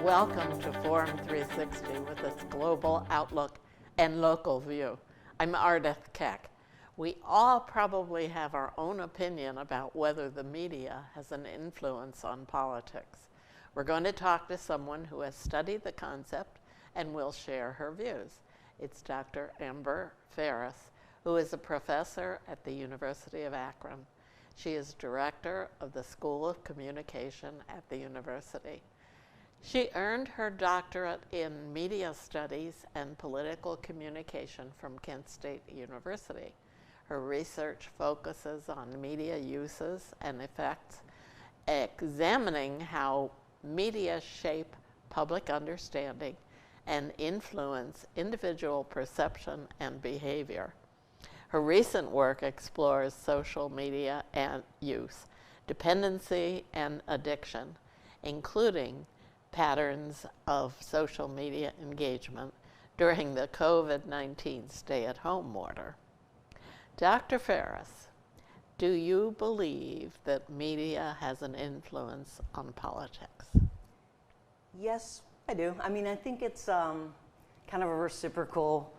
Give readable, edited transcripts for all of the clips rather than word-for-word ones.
Welcome to Forum 360 with its global outlook and local view. I'm Ardith Keck. We all probably have our own opinion about whether the media has an influence on politics. We're going to talk to someone who has studied the concept and will share her views. It's Dr. Amber Ferris, who is a professor at the University of Akron. She is director of the School of Communication at the university. She earned her doctorate in media studies and political communication from Kent State University. Her research focuses on media uses and effects, examining how media shape public understanding and influence individual perception and behavior. Her recent work explores social media and use, dependency and addiction, including patterns of social media engagement during the COVID-19 stay-at-home order. Dr. Ferris, do you believe that media has an influence on politics? Yes, I do. I mean, I think it's kind of a reciprocal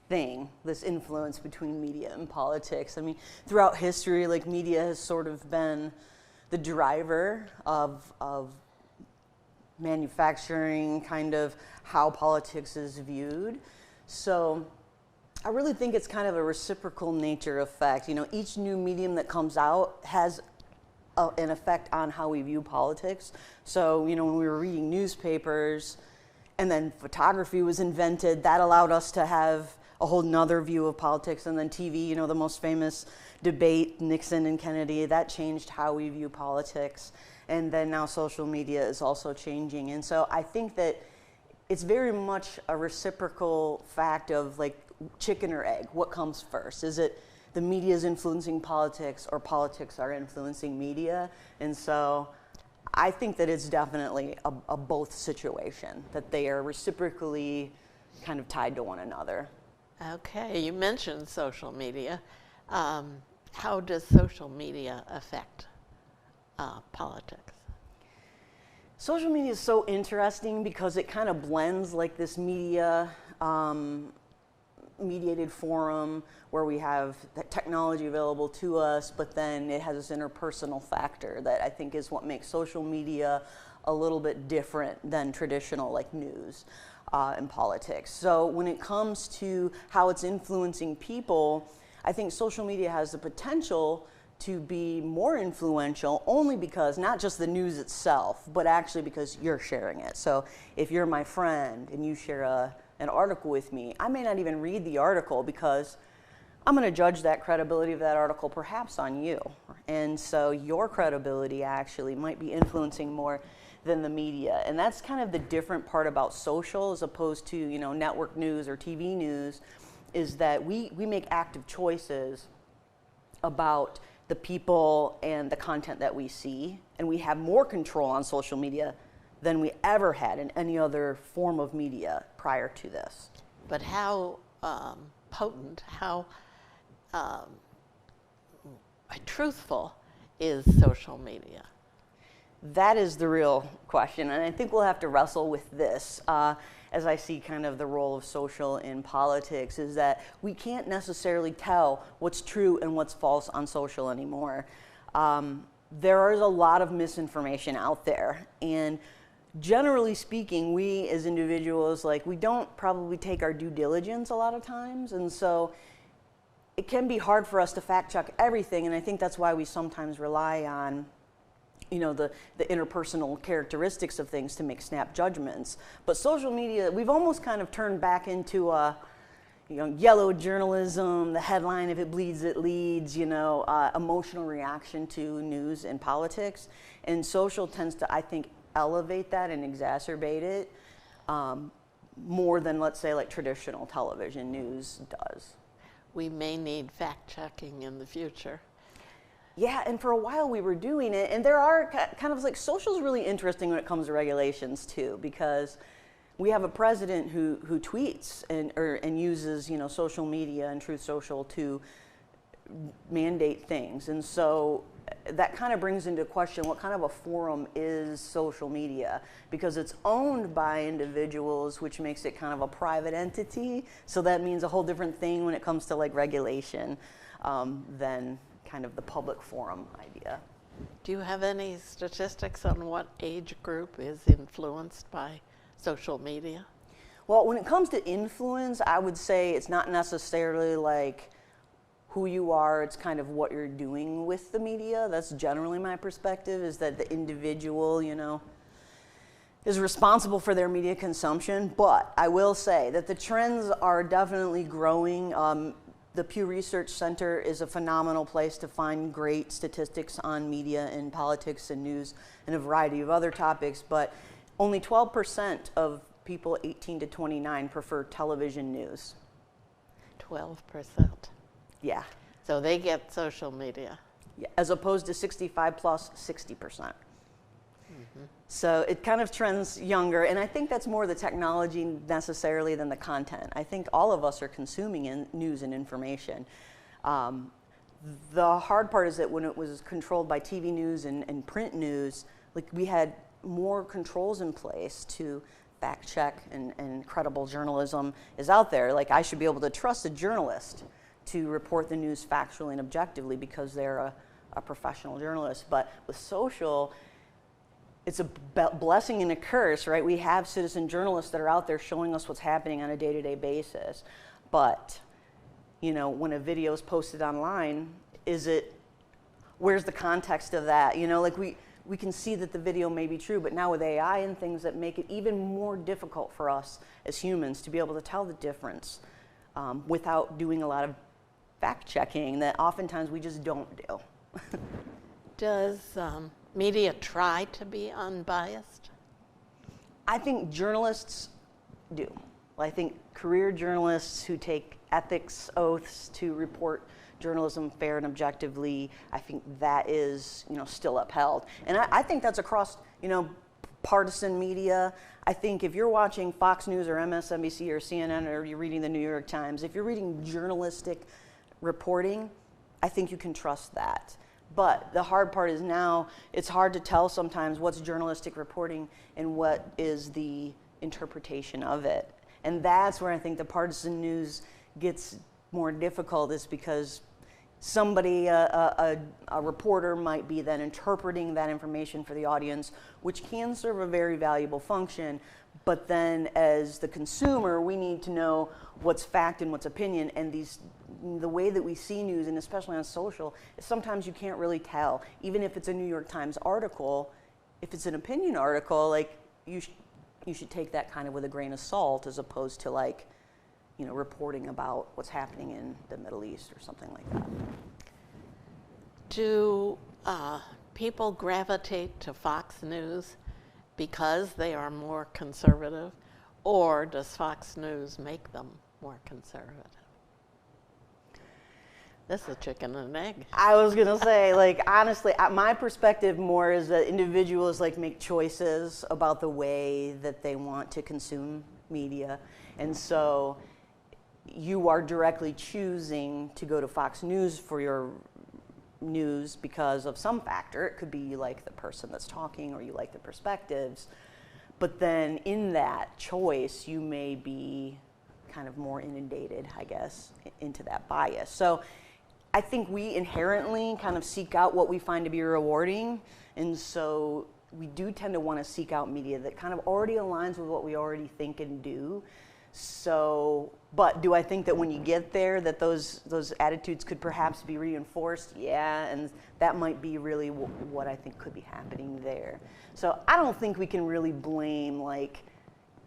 thing, this influence between media and politics. I mean, throughout history, like, media has sort of been the driver of manufacturing kind of how politics is viewed. So I really think it's kind of a reciprocal nature effect. You know, each new medium that comes out has an effect on how we view politics. So, you know, when we were reading newspapers and then photography was invented, that allowed us to have a whole nother view of politics. And then TV, you know, the most famous debate, Nixon and Kennedy, that changed how we view politics. And then now social media is also changing. And so I think that it's very much a reciprocal fact of, like, chicken or egg. What comes first? Is it the media is influencing politics, or politics are influencing media? And so I think that it's definitely a both situation, that they are reciprocally kind of tied to one another. Okay, you mentioned social media. How does social media affect politics? Social media is so interesting because it kind of blends, like, this media mediated forum where we have that technology available to us, but then it has this interpersonal factor that I think is what makes social media a little bit different than traditional, like, news and politics. So when it comes to how it's influencing people, I think social media has the potential to be more influential, only because not just the news itself, but actually because you're sharing it. So if you're my friend and you share an article with me, I may not even read the article because I'm going to judge that credibility of that article perhaps on you. And so your credibility actually might be influencing more than the media. And that's kind of the different part about social as opposed to, you know, network news or TV news, is that we make active choices about the people and the content that we see, and we have more control on social media than we ever had in any other form of media prior to this. But how potent, how truthful is social media? That is the real question, and I think we'll have to wrestle with this as I see kind of the role of social in politics, is that we can't necessarily tell what's true and what's false on social anymore. There is a lot of misinformation out there, and generally speaking, we as individuals, like, we don't probably take our due diligence a lot of times, and so it can be hard for us to fact check everything, and I think that's why we sometimes rely on, you know, the interpersonal characteristics of things to make snap judgments. But social media, we've almost kind of turned back into you know, yellow journalism, the headline, if it bleeds, it leads, you know, emotional reaction to news and politics. And social tends to, I think, elevate that and exacerbate it more than, let's say, like traditional television news does. We may need fact-checking in the future. Yeah, and for a while we were doing it, and there are kind of, like, social's really interesting when it comes to regulations too, because we have a president who tweets and uses, you know, social media and Truth Social to mandate things. And so that kind of brings into question what kind of a forum is social media, because it's owned by individuals, which makes it kind of a private entity. So that means a whole different thing when it comes to like regulation than kind of the public forum idea. Do you have any statistics on what age group is influenced by social media? Well, when it comes to influence, I would say it's not necessarily like who you are, it's kind of what you're doing with the media. That's generally my perspective, is that the individual, you know, is responsible for their media consumption. But I will say that the trends are definitely growing. The Pew Research Center is a phenomenal place to find great statistics on media and politics and news and a variety of other topics, but only 12% of people 18 to 29 prefer television news. 12%. Yeah. So they get social media. Yeah, as opposed to 65 plus 60%. So it kind of trends younger, and I think that's more the technology necessarily than the content. I think all of us are consuming news and information. The hard part is that when it was controlled by TV news and print news, like we had more controls in place to fact check, and credible journalism is out there. Like I should be able to trust a journalist to report the news factually and objectively because they're a professional journalist. But with social, it's a blessing and a curse, right? We have citizen journalists that are out there showing us what's happening on a day-to-day basis. But, you know, when a video is posted online, where's the context of that? You know, like we can see that the video may be true, but now with AI and things that make it even more difficult for us as humans to be able to tell the difference without doing a lot of fact checking that oftentimes we just don't do. Does media try to be unbiased? I think journalists do. I think career journalists who take ethics oaths to report journalism fair and objectively, I think that is, you know, still upheld. And I think that's across, you know, partisan media. I think if you're watching Fox News or MSNBC or CNN, or you're reading the New York Times, if you're reading journalistic reporting, I think you can trust that. But the hard part is now it's hard to tell sometimes what's journalistic reporting and what is the interpretation of it. And that's where I think the partisan news gets more difficult, is because somebody, a reporter might be then interpreting that information for the audience, which can serve a very valuable function. But then as the consumer, we need to know what's fact and what's opinion. And the way that we see news, and especially on social, is sometimes you can't really tell. Even if it's a New York Times article, if it's an opinion article, like you should take that kind of with a grain of salt, as opposed to like, you know, reporting about what's happening in the Middle East or something like that. Do people gravitate to Fox News because they are more conservative, or does Fox News make them more conservative? This is a chicken and an egg. I was gonna say, like, honestly, my perspective more is that individuals like make choices about the way that they want to consume media, and so you are directly choosing to go to Fox News for your news because of some factor. It could be you like the person that's talking, or you like the perspectives, but then in that choice you may be kind of more inundated, I guess, into that bias. So I think we inherently kind of seek out what we find to be rewarding, and so we do tend to want to seek out media that kind of already aligns with what we already think and do. So, but do I think that when you get there that those attitudes could perhaps be reinforced? Yeah, and that might be really what I think could be happening there. So I don't think we can really blame like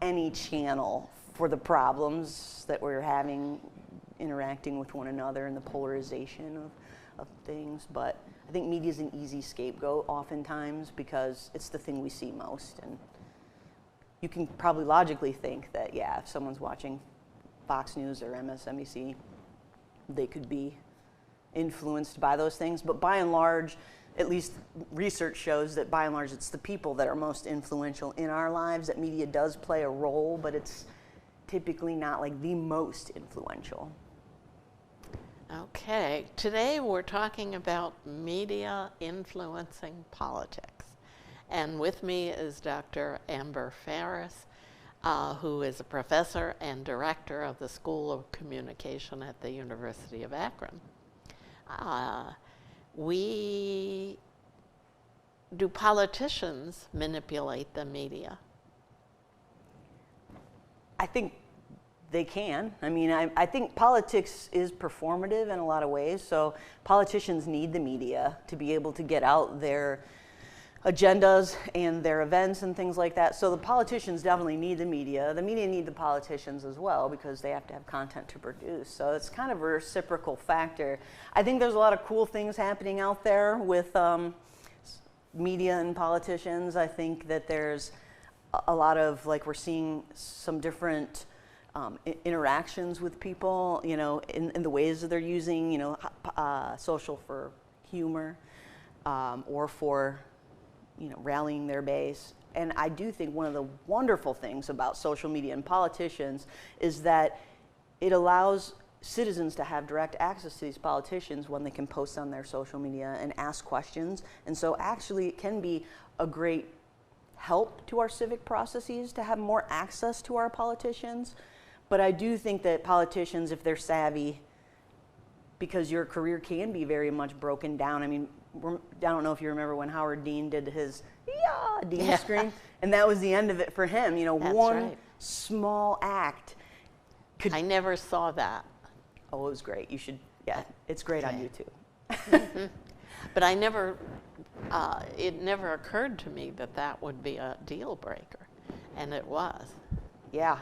any channel for the problems that we're having interacting with one another and the polarization of things, but I think media is an easy scapegoat oftentimes because it's the thing we see most, and you can probably logically think that, yeah, if someone's watching Fox News or MSNBC, they could be influenced by those things. But by and large, at least research shows that by and large it's the people that are most influential in our lives, that media does play a role, but it's typically not like the most influential. Okay, today we're talking about media influencing politics. And with me is Dr. Amber Ferris, who is a professor and director of the School of Communication at the University of Akron. Do politicians manipulate the media? I think they can. I mean, I think politics is performative in a lot of ways, so politicians need the media to be able to get out their agendas and their events and things like that. So the politicians definitely need the media. The media need the politicians as well because they have to have content to produce. So it's kind of a reciprocal factor. I think there's a lot of cool things happening out there with media and politicians. I think that there's a lot of, like, we're seeing some different interactions with people, you know, in the ways that they're using, you know, social for humor or for, you know, rallying their base. And I do think one of the wonderful things about social media and politicians is that it allows citizens to have direct access to these politicians when they can post on their social media and ask questions. And so actually it can be a great help to our civic processes to have more access to our politicians. But I do think that politicians, if they're savvy, because your career can be very much broken down. I mean, I don't know if you remember when Howard Dean did his Dean scream, and that was the end of it for him. You know, That's one right. small act could. I never saw that. Oh, it was great. You should. Yeah, it's great on YouTube. Mm-hmm. But I never. It never occurred to me that that would be a deal breaker, and it was. Yeah,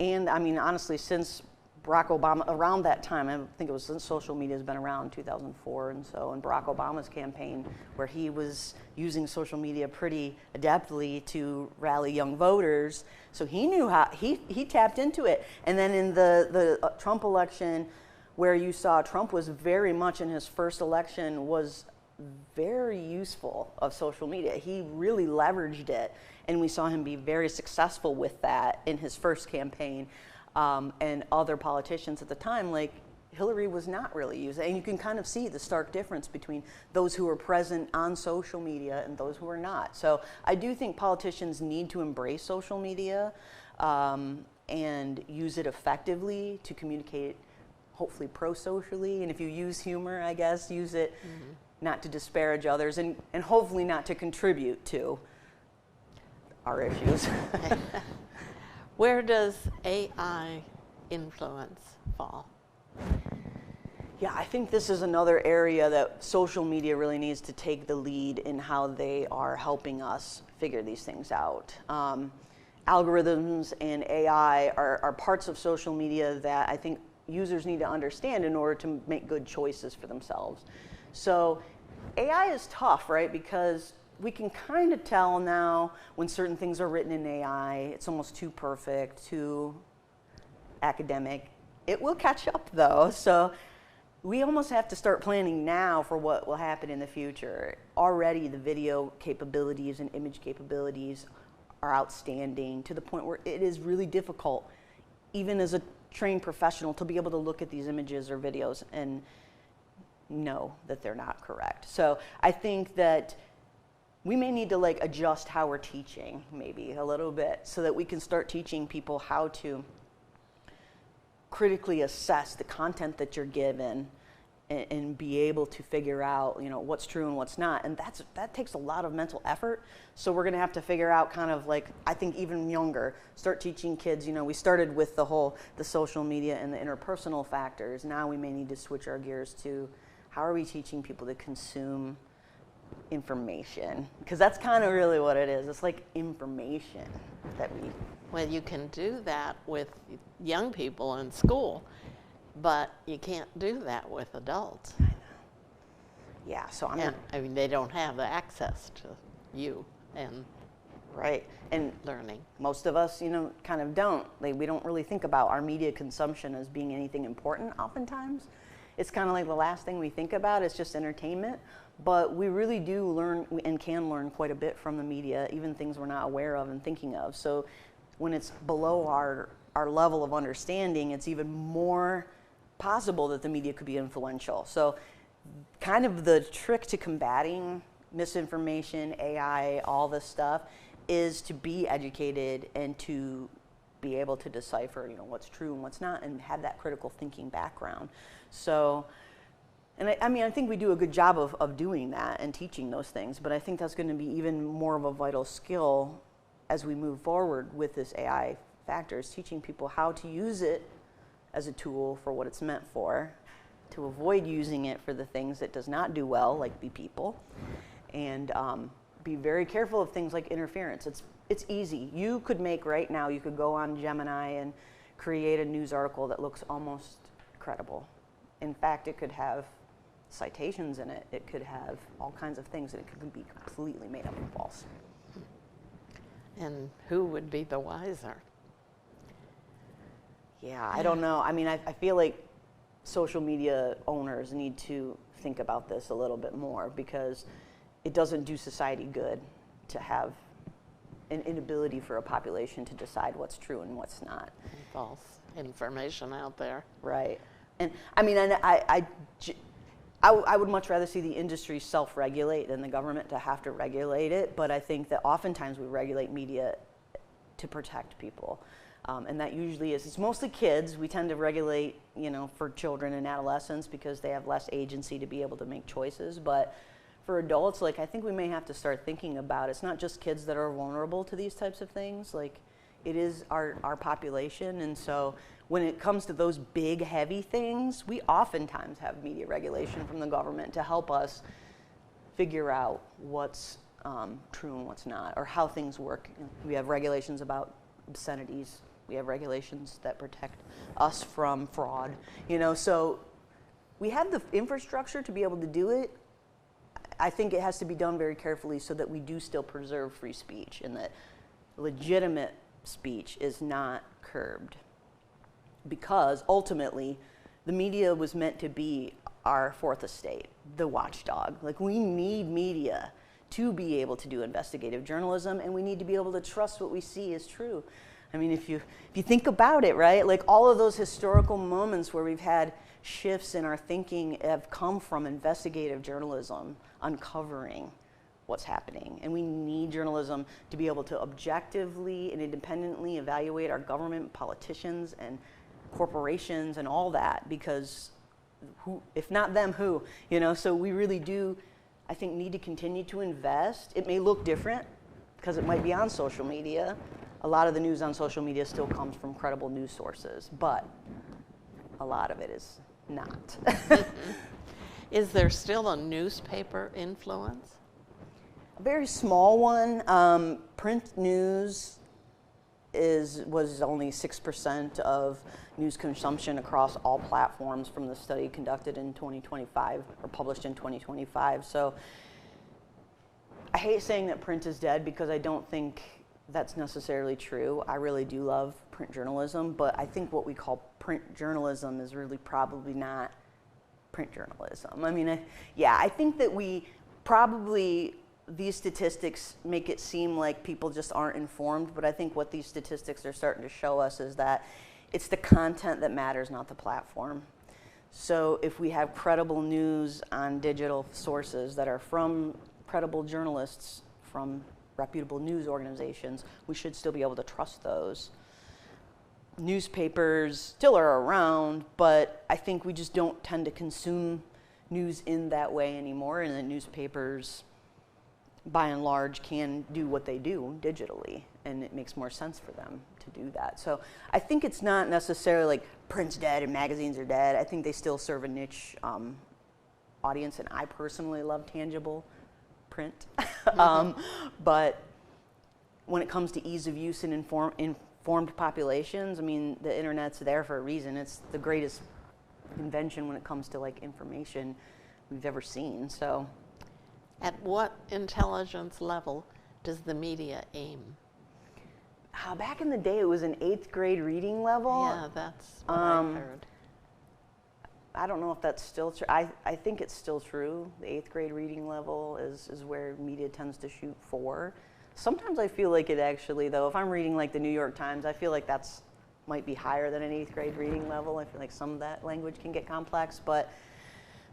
and I mean, honestly, since Barack Obama, around that time, I think it was since social media has been around, 2004, and so in Barack Obama's campaign, where he was using social media pretty adeptly to rally young voters, so he knew how, he tapped into it. And then in the Trump election, where you saw Trump was very much in his first election, was very useful of social media. He really leveraged it, and we saw him be very successful with that in his first campaign. And other politicians at the time, like Hillary, was not really using it. And you can kind of see the stark difference between those who are present on social media and those who are not. So I do think politicians need to embrace social media and use it effectively to communicate, hopefully pro-socially. And if you use humor, I guess, use it not to disparage others and hopefully not to contribute to our issues. Where does AI influence fall? Yeah, I think this is another area that social media really needs to take the lead in how they are helping us figure these things out. Algorithms and AI are parts of social media that I think users need to understand in order to make good choices for themselves. So AI is tough, right? Because we can kind of tell now when certain things are written in AI, it's almost too perfect, too academic. It will catch up though, so we almost have to start planning now for what will happen in the future. Already the video capabilities and image capabilities are outstanding to the point where it is really difficult, even as a trained professional, to be able to look at these images or videos and know that they're not correct. So I think that we may need to like adjust how we're teaching maybe a little bit so that we can start teaching people how to critically assess the content that you're given and be able to figure out, you know, what's true and what's not. And that takes a lot of mental effort. So we're gonna have to figure out kind of like, I think even younger, start teaching kids, you know, we started with the social media and the interpersonal factors. Now we may need to switch our gears to how are we teaching people to consume information? Because that's kind of really what it is. It's like information that we... Well, you can do that with young people in school, but you can't do that with adults. I know. Yeah, so I mean, they don't have the access to you and right, and learning. Most of us, you know, kind of don't. We don't really think about our media consumption as being anything important oftentimes. it's kind of like the last thing we think about. It's just entertainment. But we really do learn and can learn quite a bit from the media, even things we're not aware of and thinking of. So when it's below our level of understanding, it's even more possible that the media could be influential. So kind of the trick to combating misinformation, AI, all this stuff, is to be educated and to be able to decipher, what's true and what's not, and have that critical thinking background. So, and I think we do a good job of doing that and teaching those things, but I think that's going to be even more of a vital skill as we move forward with this AI factors, teaching people how to use it as a tool for what it's meant for, to avoid using it for the things it does not do well, like be people, and be very careful of things like interference. It's easy. You could go on Gemini and create a news article that looks almost credible. In fact, it could have citations in it. It could have all kinds of things, and it could be completely made up and false. And who would be the wiser? Yeah, I don't know. I mean, I feel like social media owners need to think about this a little bit more, because it doesn't do society good to have an inability for a population to decide what's true and what's not. And false information out there. Right. And I mean, I would much rather see the industry self-regulate than the government to have to regulate it, but I think that oftentimes we regulate media to protect people. And that usually it's mostly kids. We tend to regulate, for children and adolescents because they have less agency to be able to make choices. But for adults, I think we may have to start thinking about, it's not just kids that are vulnerable to these types of things. It is our population. And so when it comes to those big, heavy things, we oftentimes have media regulation from the government to help us figure out what's true and what's not, or how things work. We have regulations about obscenities. We have regulations that protect us from fraud. So we have the infrastructure to be able to do it. I think it has to be done very carefully so that we do still preserve free speech and that legitimate speech is not curbed. Because ultimately, the media was meant to be our fourth estate, the watchdog. We need media to be able to do investigative journalism, and we need to be able to trust what we see is true. I mean, if you think about it, right? All of those historical moments where we've had shifts in our thinking have come from investigative journalism uncovering what's happening. And we need journalism to be able to objectively and independently evaluate our government, politicians, and corporations and all that, because who, if not them, who? So we really do, I think, need to continue to invest. It may look different because it might be on social media. A lot of the news on social media still comes from credible news sources, but a lot of it is not. Is there still a newspaper influence? A very small one. Print news was only 6% of news consumption across all platforms from the study conducted in 2025 or published in 2025. So I hate saying that print is dead because I don't think that's necessarily true. I really do love print journalism, but I think what we call print journalism is really probably not print journalism. I mean, I think that these statistics make it seem like people just aren't informed, but I think what these statistics are starting to show us is that it's the content that matters, not the platform. So if we have credible news on digital sources that are from credible journalists, from reputable news organizations, we should still be able to trust those. Newspapers still are around, but I think we just don't tend to consume news in that way anymore, and the newspapers, by and large, can do what they do digitally, and it makes more sense for them to do that. So I think it's not necessarily print's dead and magazines are dead. I think they still serve a niche audience, and I personally love tangible print. But when it comes to ease of use and informed populations, I mean, the internet's there for a reason. It's the greatest invention when it comes to information we've ever seen. So, at what intelligence level does the media aim? Back in the day, it was an 8th grade reading level. Yeah, that's what I heard. I don't know if that's still true. I think it's still true. The 8th grade reading level is where media tends to shoot for. Sometimes I feel like it actually, though, if I'm reading like the New York Times, I feel like that's might be higher than an 8th grade reading level. I feel like some of that language can get complex, but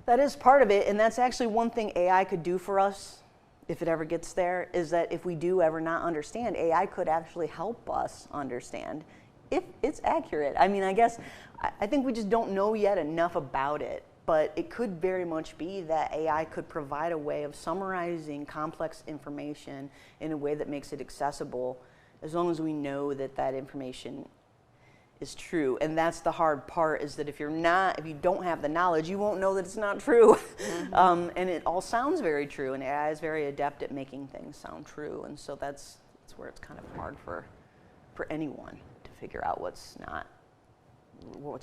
that is part of it. And that's actually one thing AI could do for us, if it ever gets there, is that if we do ever not understand, AI could actually help us understand if it's accurate. I mean, I guess, I think we just don't know yet enough about it, but it could very much be that AI could provide a way of summarizing complex information in a way that makes it accessible, as long as we know that that information is true. And that's the hard part, is that if you don't have the knowledge, you won't know that it's not true. Mm-hmm. And it all sounds very true, and AI is very adept at making things sound true. And so that's where it's kind of hard for anyone to figure out what's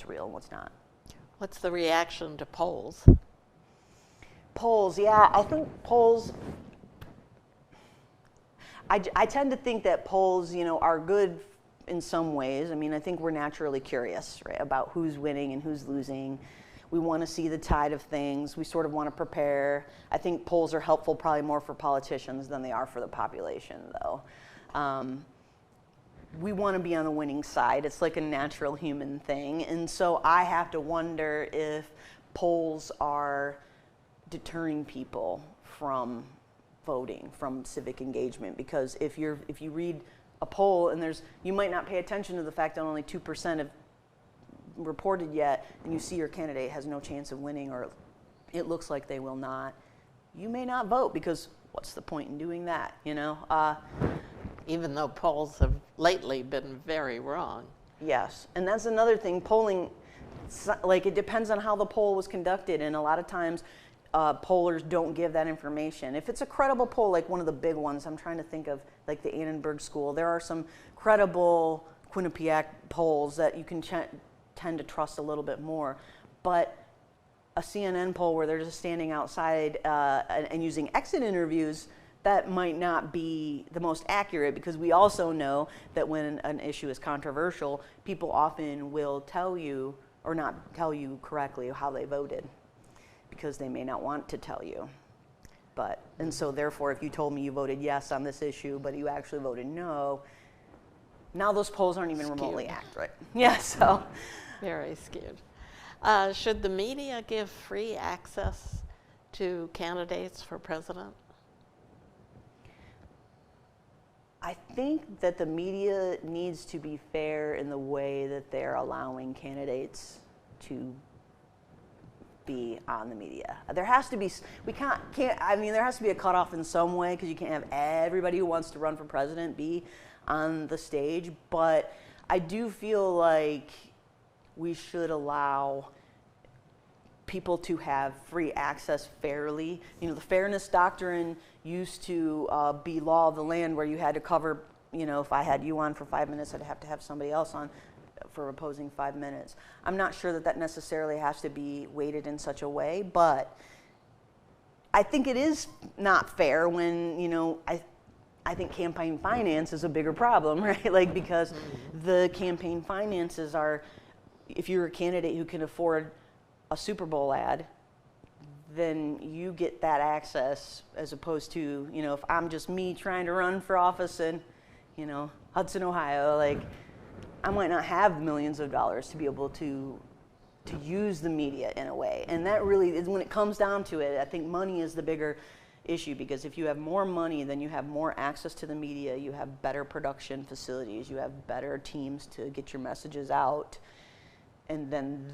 real and what's not. What's the reaction to polls? Polls, yeah, I think polls, I tend to think that polls, are good in some ways. I mean, I think we're naturally curious, right, about who's winning and who's losing. We want to see the tide of things. We sort of want to prepare. I think polls are helpful probably more for politicians than they are for the population, though. We want to be on the winning side. It's like a natural human thing. And so I have to wonder if polls are deterring people from voting, from civic engagement. Because if you read a poll and you might not pay attention to the fact that only 2% have reported yet, and you see your candidate has no chance of winning, or it looks like they will not, you may not vote, because what's the point in doing that, Even though polls have lately been very wrong. Yes, and that's another thing. Polling, like, it depends on how the poll was conducted, and a lot of times pollers don't give that information. If it's a credible poll, like one of the big ones, I'm trying to think of, like the Annenberg School, there are some credible Quinnipiac polls that you can tend to trust a little bit more. But a CNN poll where they're just standing outside and using exit interviews, that might not be the most accurate, because we also know that when an issue is controversial, people often will tell you, or not tell you correctly, how they voted, because they may not want to tell you. And so therefore, if you told me you voted yes on this issue, but you actually voted no, now those polls aren't even remotely accurate. Yeah, so. Very skewed. Should the media give free access to candidates for president? I think that the media needs to be fair in the way that they're allowing candidates to be on the media. There has to be, there has to be a cutoff in some way, because you can't have everybody who wants to run for president be on the stage. But I do feel like we should allow people to have free access fairly. The fairness doctrine used to be law of the land, where you had to cover, if I had you on for 5 minutes, I'd have to have somebody else on for opposing 5 minutes. I'm not sure that necessarily has to be weighted in such a way, but I think it is not fair when, I think campaign finance is a bigger problem, right? Like, because the campaign finances are, if you're a candidate who can afford a Super Bowl ad, then you get that access, as opposed to, if I'm just me trying to run for office in, Hudson, Ohio, like, I might not have millions of dollars to be able to use the media in a way. And that really is, when it comes down to it, I think money is the bigger issue, because if you have more money, then you have more access to the media, you have better production facilities, you have better teams to get your messages out. And then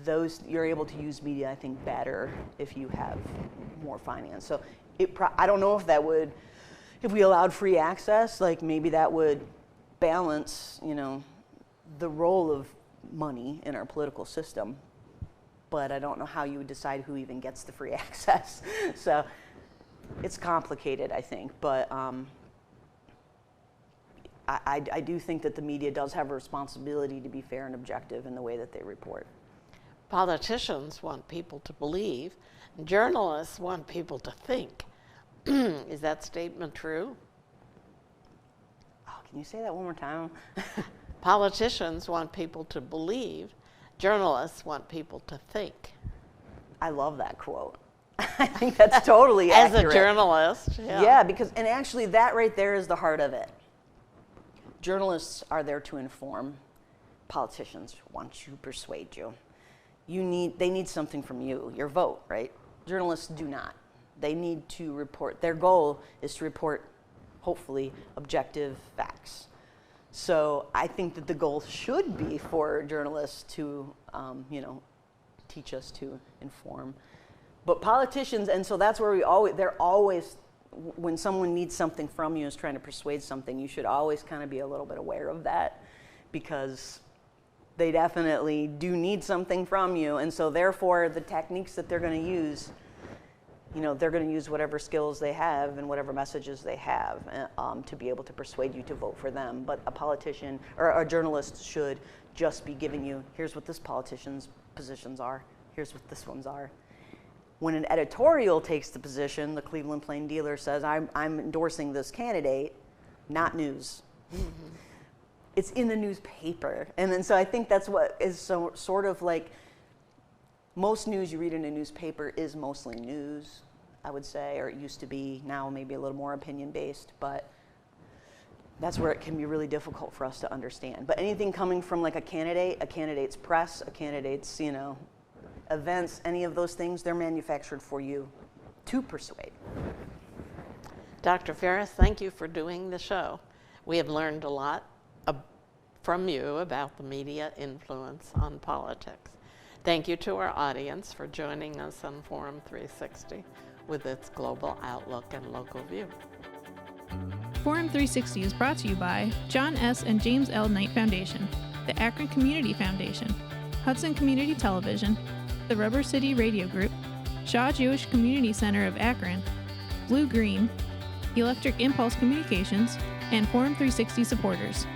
you're able to use media, I think, better if you have more finance. So I don't know if that would, if we allowed free access, like, maybe that would balance, the role of money in our political system. But I don't know how you would decide who even gets the free access. So it's complicated, I think. But I do think that the media does have a responsibility to be fair and objective in the way that they report. Politicians want people to believe, and journalists want people to think. Is that statement true? Oh, can you say that one more time? Politicians want people to believe, journalists want people to think. I love that quote. I think that's totally As accurate. a journalist, Yeah, because, and actually that right there is the heart of it. Journalists are there to inform. Politicians want to persuade you. They need something from you, your vote, right? Journalists do not. They need to report. Their goal is to report, hopefully, objective facts. So I think that the goal should be for journalists to, teach us to inform. But politicians, and so that's where they're always, when someone needs something from you, is trying to persuade something, you should always kind of be a little bit aware of that, because they definitely do need something from you. And so therefore, the techniques that they're going to use, they're going to use whatever skills they have and whatever messages they have to be able to persuade you to vote for them. But a politician or a journalist should just be giving you, here's what this politician's positions are, here's what this one's are. When an editorial takes the position, the Cleveland Plain Dealer says, I'm endorsing this candidate, not news. Mm-hmm. It's in the newspaper. And then so I think that's what is so sort of like, most news you read in a newspaper is mostly news, I would say, or it used to be. Now maybe a little more opinion-based, but that's where it can be really difficult for us to understand. But anything coming from like a candidate's press, a candidate's, events, any of those things, they're manufactured for you to persuade. Dr. Ferris, thank you for doing the show. We have learned a lot from you about the media influence on politics. Thank you to our audience for joining us on Forum 360 with its global outlook and local view. Forum 360 is brought to you by John S. and James L. Knight Foundation, the Akron Community Foundation, Hudson Community Television, the Rubber City Radio Group, Shaw Jewish Community Center of Akron, Blue Green, Electric Impulse Communications, and Forum 360 supporters.